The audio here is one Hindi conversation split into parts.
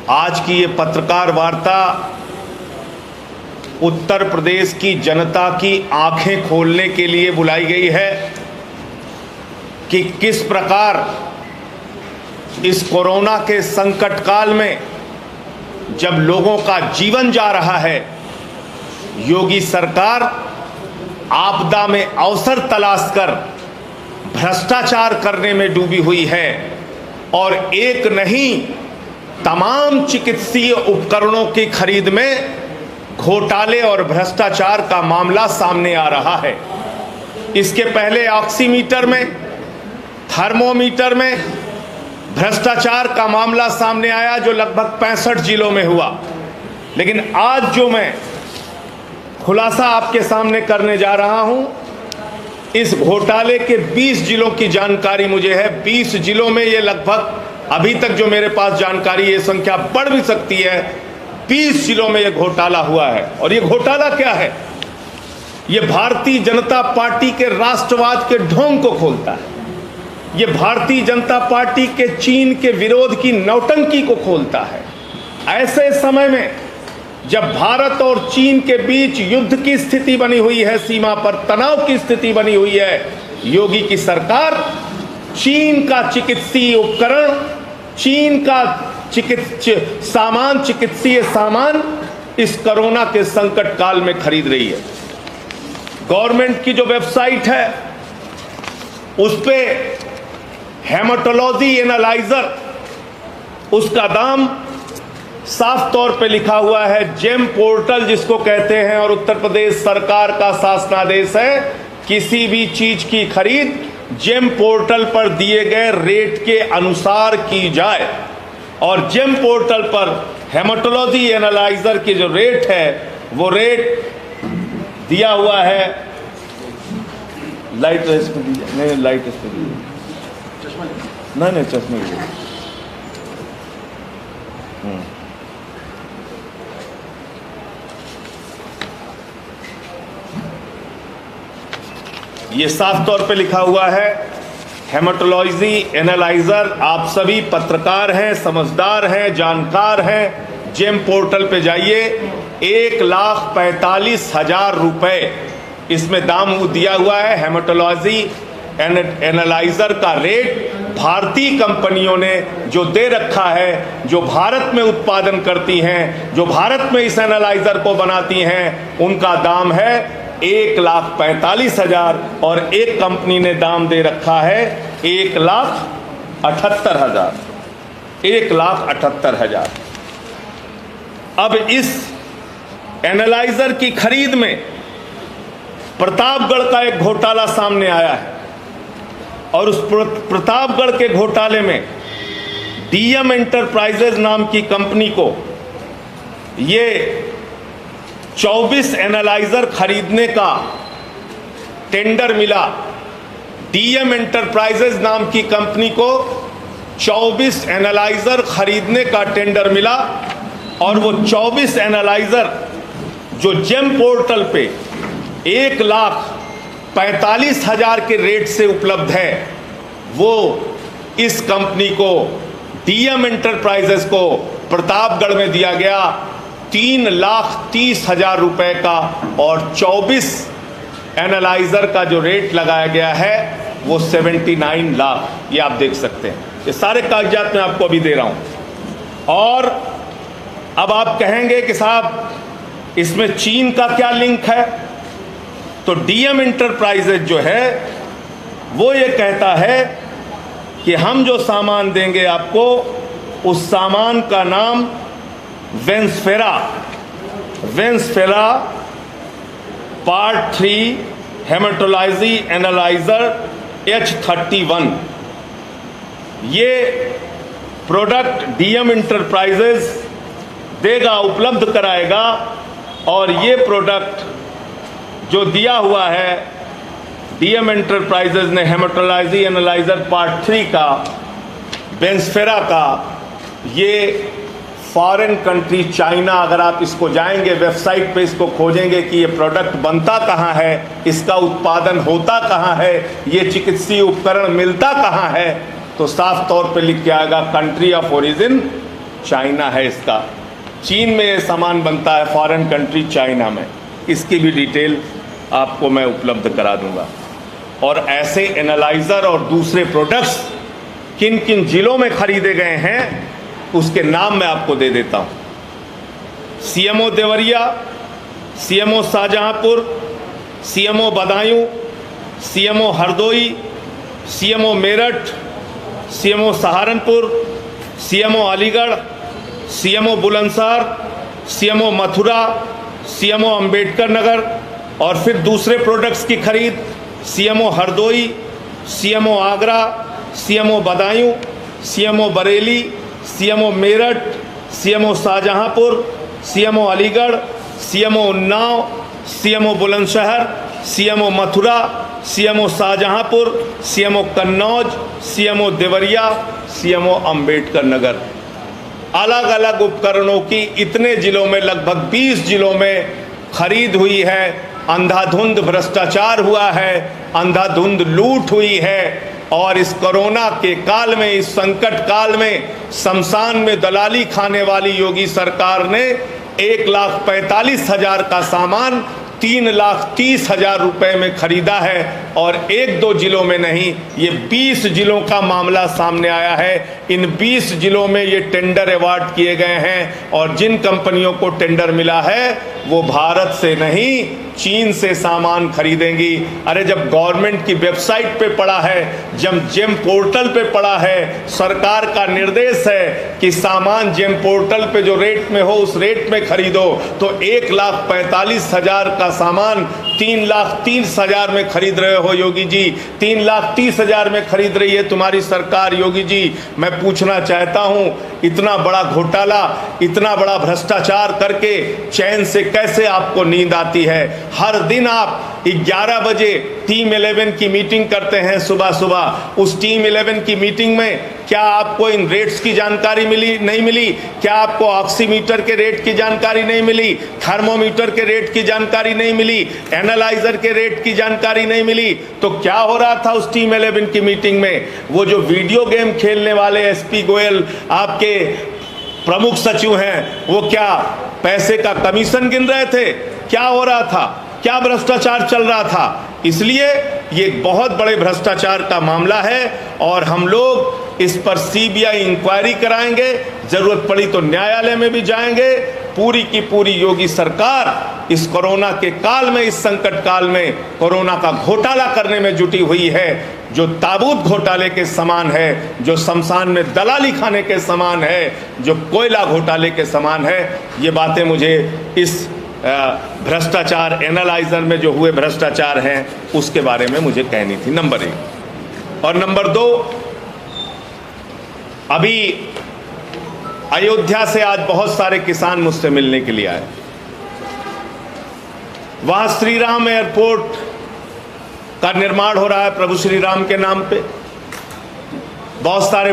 आज की ये पत्रकार वार्ता उत्तर प्रदेश की जनता की आंखें खोलने के लिए बुलाई गई है कि किस प्रकार इस कोरोना के संकट काल में जब लोगों का जीवन जा रहा है, योगी सरकार आपदा में अवसर तलाश कर भ्रष्टाचार करने में डूबी हुई है और एक नहीं तमाम चिकित्सीय उपकरणों की खरीद में घोटाले और भ्रष्टाचार का मामला सामने आ रहा है। इसके पहले ऑक्सीमीटर में, थर्मोमीटर में भ्रष्टाचार का मामला सामने आया जो लगभग 65 जिलों में हुआ। लेकिन आज जो मैं खुलासा आपके सामने करने जा रहा हूं, इस घोटाले के 20 जिलों की जानकारी मुझे है। 20 जिलों में ये लगभग, अभी तक जो मेरे पास जानकारी, ये संख्या बढ़ भी सकती है, 20 जिलों में ये घोटाला हुआ है। और ये घोटाला क्या है? ये भारतीय जनता पार्टी के राष्ट्रवाद के ढोंग को खोलता है। ये भारतीय जनता पार्टी के चीन के विरोध की नौटंकी को खोलता है। ऐसे समय में जब भारत और चीन के बीच युद्ध की स्थिति बनी हुई है, सीमा पर तनाव की स्थिति बनी हुई है, योगी की सरकार चीन का चिकित्सीय उपकरण, चीन का चिकित्सीय सामान इस कोरोना के संकट काल में खरीद रही है। गवर्नमेंट की जो वेबसाइट है उस पे हेमाटोलॉजी एनालाइजर, उसका दाम साफ तौर पे लिखा हुआ है, जेम पोर्टल जिसको कहते हैं, और उत्तर प्रदेश सरकार का शासनादेश है किसी भी चीज की खरीद जेम पोर्टल पर दिए गए रेट के अनुसार की जाए। और जेम पोर्टल पर हेमाटोलॉजी एनालाइजर की जो रेट है वो रेट दिया हुआ है, लाइट इस पे दीजिए, नहीं लाइट इस पे दीजिए, नहीं चश्मे दीजिए। ये साफ तौर पे लिखा हुआ है हेमाटोलॉजी एनालाइजर। आप सभी पत्रकार हैं, समझदार हैं, जानकार हैं, जेम पोर्टल पे जाइए। 1,45,000 रुपए इसमें दाम दिया हुआ है। हेमाटोलॉजी एनालाइजर का रेट भारतीय कंपनियों ने जो दे रखा है, जो भारत में उत्पादन करती हैं, जो भारत में इस एनालाइजर को बनाती हैं, उनका दाम है 1,45,000 और एक कंपनी ने दाम दे रखा है 1,78,000। 1,78,000। अब इस एनालाइजर की खरीद में प्रतापगढ़ का एक घोटाला सामने आया है और उस प्रतापगढ़ के घोटाले में डीएम एंटरप्राइजेज नाम की कंपनी को ये 24 एनालाइजर खरीदने का टेंडर मिला। डीएम एंटरप्राइजेज नाम की कंपनी को 24 एनालाइजर खरीदने का टेंडर मिला और वो 24 एनालाइजर जो जेम पोर्टल पे 1,45,000 के रेट से उपलब्ध है, वो इस कंपनी को, डीएम एंटरप्राइजेज को प्रतापगढ़ में दिया गया 3,30,000 रुपए का। और 24 एनालाइजर का जो रेट लगाया गया है वो 79 लाख। ये आप देख सकते हैं, ये सारे कागजात मैं आपको अभी दे रहा हूं। और अब आप कहेंगे कि साहब इसमें चीन का क्या लिंक है? तो डीएम एंटरप्राइजेज जो है वो ये कहता है कि हम जो सामान देंगे आपको, उस सामान का नाम वेंसफेरा पार्ट 3 हेमाटोलॉजी एनालाइजर H31। ये प्रोडक्ट डीएम एंटरप्राइजेज देगा, उपलब्ध कराएगा। और ये प्रोडक्ट जो दिया हुआ है डीएम एंटरप्राइजेज ने, हेमाटोलॉजी एनालाइजर पार्ट 3 का, वेंसफेरा का, ये फॉरेन कंट्री चाइना, अगर आप इसको जाएंगे वेबसाइट पे, इसको खोजेंगे कि ये प्रोडक्ट बनता कहाँ है, इसका उत्पादन होता कहाँ है, ये चिकित्सीय उपकरण मिलता कहाँ है, तो साफ तौर पे लिख के आएगा कंट्री ऑफ ओरिजिन चाइना है इसका। चीन में ये सामान बनता है, फॉरेन कंट्री चाइना में। इसकी भी डिटेल आपको मैं उपलब्ध करा दूंगा। और ऐसे एनालाइज़र और दूसरे प्रोडक्ट्स किन किन जिलों में खरीदे गए हैं उसके नाम मैं आपको दे देता हूँ। CMO Deoria, CMO Shahjahanpur, CMO Badaun, CMO Hardoi, CMO Meerut, CMO Saharanpur, CMO Aligarh, CMO Bulandshahr, CMO Mathura, CMO Ambedkar Nagar. और फिर दूसरे प्रोडक्ट्स की खरीद CMO Hardoi, CMO Agra, CMO Badaun, CMO Bareilly, CMO Meerut, CMO Shahjahanpur, CMO Aligarh, CMO Unnao, CMO Bulandshahr, CMO Mathura, CMO Shahjahanpur, CMO Kannauj, CMO Deoria, CMO Ambedkar Nagar. अलग अलग उपकरणों की इतने जिलों में, लगभग 20 जिलों में खरीद हुई है। अंधाधुंध भ्रष्टाचार हुआ है, अंधाधुंध लूट हुई है। और इस कोरोना के काल में, इस संकट काल में शमशान में दलाली खाने वाली योगी सरकार ने 1,45,000 का सामान 3,30,000 रुपए में खरीदा है। और 1-2 जिलों में नहीं, ये 20 जिलों का मामला सामने आया है। इन 20 जिलों में ये टेंडर अवार्ड किए गए हैं और जिन कंपनियों को टेंडर मिला है वो भारत से नहीं, चीन से सामान खरीदेंगी। अरे जब गवर्नमेंट की वेबसाइट पे पड़ा है, जब जेम पोर्टल पे पड़ा है, सरकार का निर्देश है कि सामान जेम पोर्टल पे जो रेट में हो उस रेट में खरीदो, तो 1,45,000 का सामान 3,30,000 में खरीद रहे हो योगी जी। 3,30,000 में खरीद रही है तुम्हारी सरकार योगी जी। मैं पूछना चाहता हूं, इतना बड़ा घोटाला, इतना बड़ा भ्रष्टाचार करके चैन से कैसे आपको नींद आती है? हर दिन आप 11 बजे टीम 11 की मीटिंग करते हैं सुबह सुबह। उस टीम 11 की मीटिंग में क्या आपको इन रेट्स की जानकारी मिली? नहीं मिली। क्या आपको ऑक्सीमीटर के रेट की जानकारी नहीं मिली? थर्मोमीटर के रेट की जानकारी नहीं मिली? एनालाइजर के रेट की जानकारी नहीं मिली? तो क्या हो रहा था उस टीम 11 की मीटिंग में? वो जो वीडियो गेम खेलने वाले एसपी गोयल आपके प्रमुख सचिव हैं, वो क्या पैसे का कमीशन गिन रहे थे? क्या हो रहा था? क्या भ्रष्टाचार चल रहा था? इसलिए ये बहुत बड़े भ्रष्टाचार का मामला है और हम लोग इस पर सीबीआई इंक्वायरी कराएंगे, जरूरत पड़ी तो न्यायालय में भी जाएंगे। पूरी की पूरी योगी सरकार इस कोरोना के काल में, इस संकट काल में कोरोना का घोटाला करने में जुटी हुई है, जो ताबूत घोटाले के समान है, जो शमशान में दलाली खाने के समान है, जो कोयला घोटाले के समान है। ये बातें मुझे इस भ्रष्टाचार एनालाइजर में जो हुए भ्रष्टाचार हैं उसके बारे में मुझे कहनी थी, नंबर 1। और नंबर 2, अभी अयोध्या से आज बहुत सारे किसान मुझसे मिलने के लिए आए। वहां श्री राम एयरपोर्ट का निर्माण हो रहा है प्रभु श्री राम के नाम पे। बहुत सारे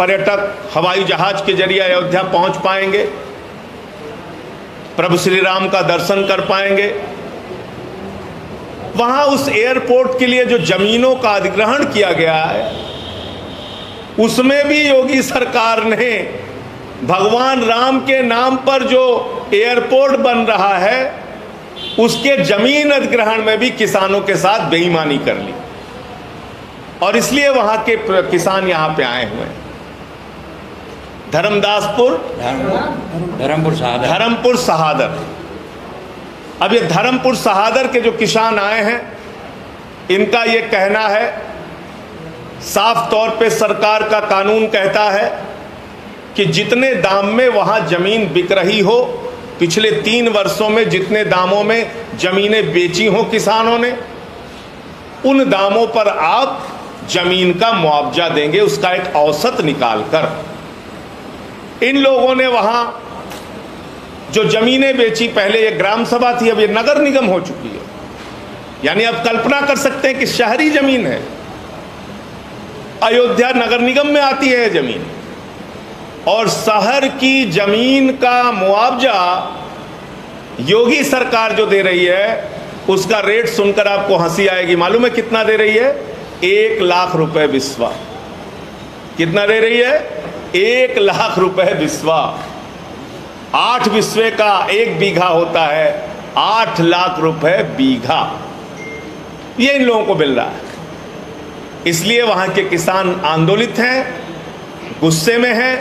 पर्यटक हवाई जहाज के जरिए अयोध्या पहुंच पाएंगे, प्रभु श्री राम का दर्शन कर पाएंगे। वहां उस एयरपोर्ट के लिए जो जमीनों का अधिग्रहण किया गया है, उसमें भी योगी सरकार ने भगवान राम के नाम पर जो एयरपोर्ट बन रहा है उसके जमीन अधिग्रहण में भी किसानों के साथ बेईमानी कर ली। और इसलिए वहां के किसान यहां पे आए हुए हैं। धर्मपुर सहादर। अब ये धर्मपुर सहादर के जो किसान आए हैं, इनका ये कहना है, साफ तौर पे सरकार का कानून कहता है कि जितने दाम में वहां जमीन बिक रही हो, पिछले 3 वर्षों में जितने दामों में जमीनें बेची हो किसानों ने, उन दामों पर आप जमीन का मुआवजा देंगे, उसका एक औसत निकाल कर। इन लोगों ने वहां जो जमीनें बेची, पहले ये ग्राम सभा थी, अब ये नगर निगम हो चुकी है। यानी आप कल्पना कर सकते हैं कि शहरी जमीन है, अयोध्या नगर निगम में आती है जमीन, और शहर की जमीन का मुआवजा योगी सरकार जो दे रही है उसका रेट सुनकर आपको हंसी आएगी। मालूम है कितना दे रही है? 1 लाख रुपए बिस्वा। कितना दे रही है? 1 लाख रुपए बिस्वा, 8 बिस्वे का 1 बीघा होता है, 8 लाख रुपए बीघा ये इन लोगों को मिल रहा है। इसलिए वहां के किसान आंदोलित हैं, गुस्से में हैं,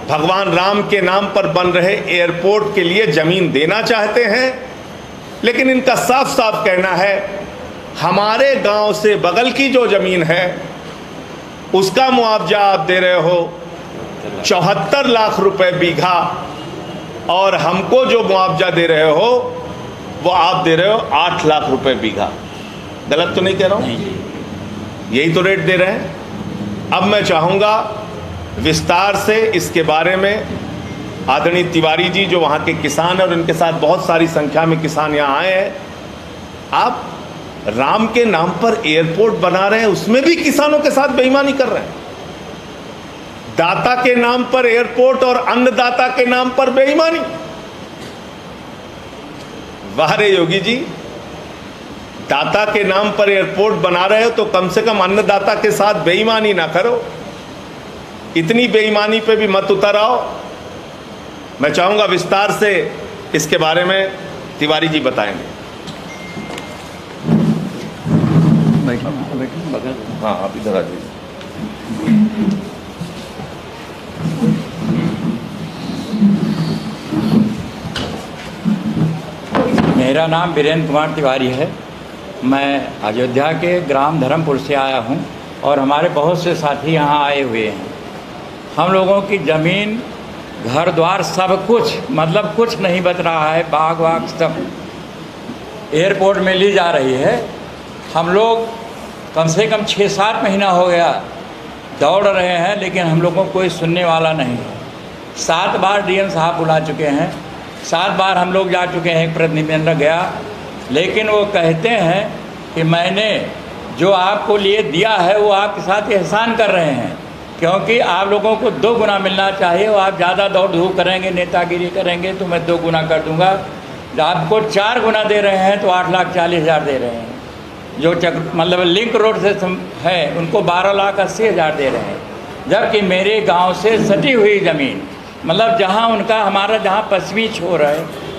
भगवान राम के नाम पर बन रहे एयरपोर्ट के लिए जमीन देना चाहते हैं, लेकिन इनका साफ साफ कहना है हमारे गांव से बगल की जो जमीन है उसका मुआवजा आप दे रहे हो 74 लाख रुपए बीघा, और हमको जो मुआवजा दे रहे हो वो आप दे रहे हो 8 लाख रुपए बीघा। गलत तो नहीं कह रहा हूं? यही तो रेट दे रहे हैं। अब मैं चाहूंगा विस्तार से इसके बारे में आदरणीय तिवारी जी जो वहाँ के किसान हैं और उनके साथ बहुत सारी संख्या में किसान यहाँ आए हैं, आप राम के नाम पर एयरपोर्ट बना रहे हैं, उसमें भी किसानों के साथ बेईमानी कर रहे हैं। दाता के नाम पर एयरपोर्ट और अन्नदाता के नाम पर बेईमानी। वाह रे योगी जी, दाता के नाम पर एयरपोर्ट बना रहे हो तो कम से कम अन्नदाता के साथ बेईमानी ना करो। इतनी बेईमानी पे भी मत उतर आओ। मैं चाहूंगा विस्तार से इसके बारे में तिवारी जी बताएंगे। हाँ, आप इधर आ जाइए। मेरा नाम वीरेंद्र कुमार तिवारी है। मैं अयोध्या के ग्राम धर्मपुर से आया हूं और हमारे बहुत से साथी यहां आए हुए हैं। हम लोगों की ज़मीन, घर द्वार सब कुछ, मतलब कुछ नहीं बच रहा है, बाग वाग सब एयरपोर्ट में ली जा रही है। हम लोग कम से कम 6-7 महीना हो गया दौड़ रहे हैं, लेकिन हम लोगों को कोई सुनने वाला नहीं है। 7 बार डीएम साहब बुला चुके हैं, 7 बार हम लोग जा चुके हैं, एक प्रतिनिधिमंडल गया, लेकिन वो कहते हैं कि मैंने जो आपको लिए दिया है वो आपके साथ एहसान कर रहे हैं, क्योंकि आप लोगों को 2 गुना मिलना चाहिए। और आप ज़्यादा दौड़ धूप करेंगे, नेतागिरी करेंगे तो मैं 2 गुना कर दूंगा। आपको 4 गुना दे रहे हैं तो 8,40,000 दे रहे हैं। जो मतलब लिंक रोड से है उनको 12,80,000 दे रहे हैं। जबकि मेरे गांव से सटी हुई ज़मीन, मतलब जहां उनका हमारा जहां पश्चिमी छोर है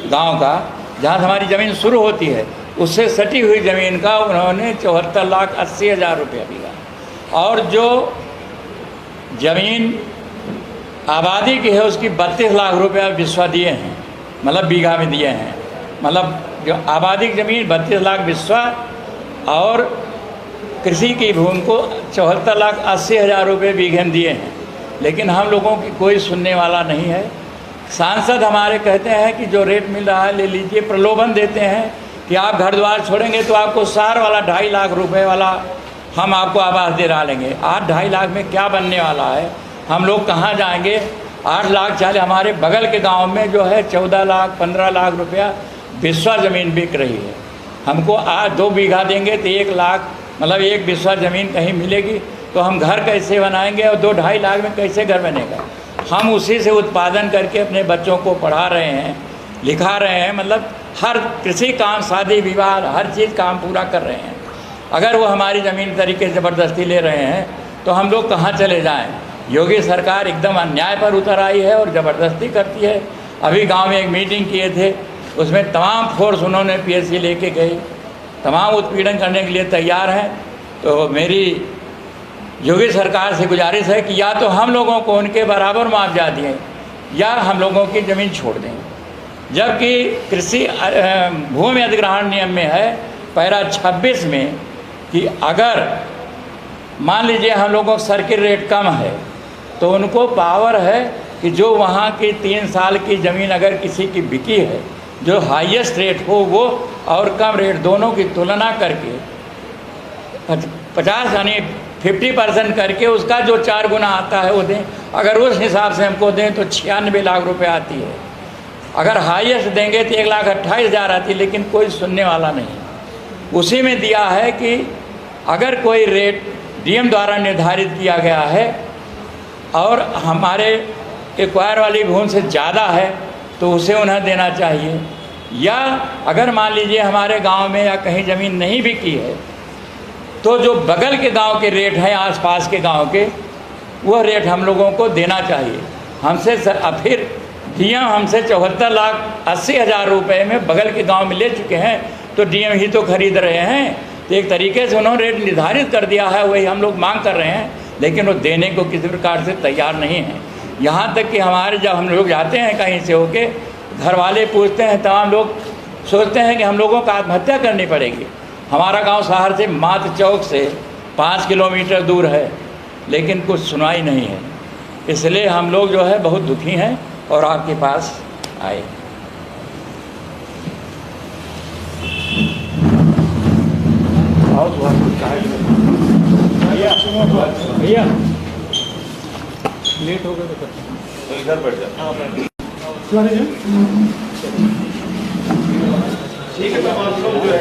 गांव का, जहां हमारी ज़मीन शुरू होती है, उससे सटी हुई ज़मीन का उन्होंने 74,80,000 रुपया दिया। और जो ज़मीन आबादी की है उसकी 32 लाख रुपया विश्वा दिए हैं, मतलब बीघा में दिए हैं। मतलब जो आबादी की ज़मीन 32 लाख विश्वा और कृषि की भूमि को 74,80,000 रुपये बीघे में दिए हैं। लेकिन हम लोगों की कोई सुनने वाला नहीं है। सांसद हमारे कहते हैं कि जो रेट मिल रहा है ले लीजिए, प्रलोभन देते हैं कि आप घर द्वार छोड़ेंगे तो आपको सार वाला 2.5 लाख रुपए वाला हम आपको आवास दे डालेंगे। 2.5 लाख में क्या बनने वाला है? हम लोग कहाँ जाएंगे? 8,40,000 हमारे बगल के गांव में जो है 14 लाख 15 लाख रुपया बिस्वा ज़मीन बिक रही है। हमको आज 2 बीघा देंगे तो 1 लाख, मतलब 1 बिस्वा ज़मीन कहीं मिलेगी तो हम घर कैसे बनाएंगे? और 2-2.5 लाख में कैसे घर बनेगा? हम उसी से उत्पादन करके अपने बच्चों को पढ़ा रहे हैं, लिखा रहे हैं, मतलब हर कृषि काम, शादी विवाह, हर चीज़ काम पूरा कर रहे हैं। अगर वो हमारी ज़मीन तरीके से ज़बरदस्ती ले रहे हैं तो हम लोग कहाँ चले जाएं? योगी सरकार एकदम अन्याय पर उतर आई है और ज़बरदस्ती करती है। अभी गांव में एक मीटिंग किए थे, उसमें तमाम फोर्स उन्होंने पीएससी लेके गए, तमाम उत्पीड़न करने के लिए तैयार हैं। तो मेरी योगी सरकार से गुजारिश है कि या तो हम लोगों को उनके बराबर मुआवजा दें या हम लोगों की ज़मीन छोड़ दें। जबकि कृषि भूमि अधिग्रहण नियम में है पैरा 26 में कि अगर मान लीजिए हम लोगों का सर्किट रेट कम है तो उनको पावर है कि जो वहाँ की 3 साल की ज़मीन अगर किसी की बिकी है, जो हाईएस्ट रेट हो वो और कम रेट दोनों की तुलना करके 50 यानी 50% करके उसका जो 4 गुना आता है वो दें। अगर उस हिसाब से हमको दें तो 96 लाख रुपए आती है। अगर हाईएस्ट देंगे तो 1,28,000 आती है, लेकिन कोई सुनने वाला नहीं। उसी में दिया है कि अगर कोई रेट डीएम द्वारा निर्धारित किया गया है और हमारे एक्वायर वाली भूमि से ज़्यादा है तो उसे उन्हें देना चाहिए। या अगर मान लीजिए हमारे गांव में या कहीं ज़मीन नहीं बिकी है तो जो बगल के गांव के रेट हैं, आसपास के गांव के, वह रेट हम लोगों को देना चाहिए। हमसे फिर डीएम हमसे 74,80,000 रुपये में बगल के गांव में ले चुके हैं, तो डीएम ही तो खरीद रहे हैं। तो एक तरीके से उन्होंने रेट निर्धारित कर दिया है, वही हम लोग मांग कर रहे हैं, लेकिन वो देने को किसी प्रकार से तैयार नहीं है। यहाँ तक कि हमारे जब हम लोग जाते हैं कहीं से होके, घर वाले पूछते हैं, तमाम लोग सोचते हैं कि हम लोगों को आत्महत्या करनी पड़ेगी। हमारा गांव शहर से मात्र चौक से 5 किलोमीटर दूर है, लेकिन कुछ सुनवाई नहीं है। इसलिए हम लोग जो है बहुत दुखी हैं और आपके पास आए। भैया लेट हो गया तो इधर बैठ जाओ। ठीक है, तो आप लोग जो है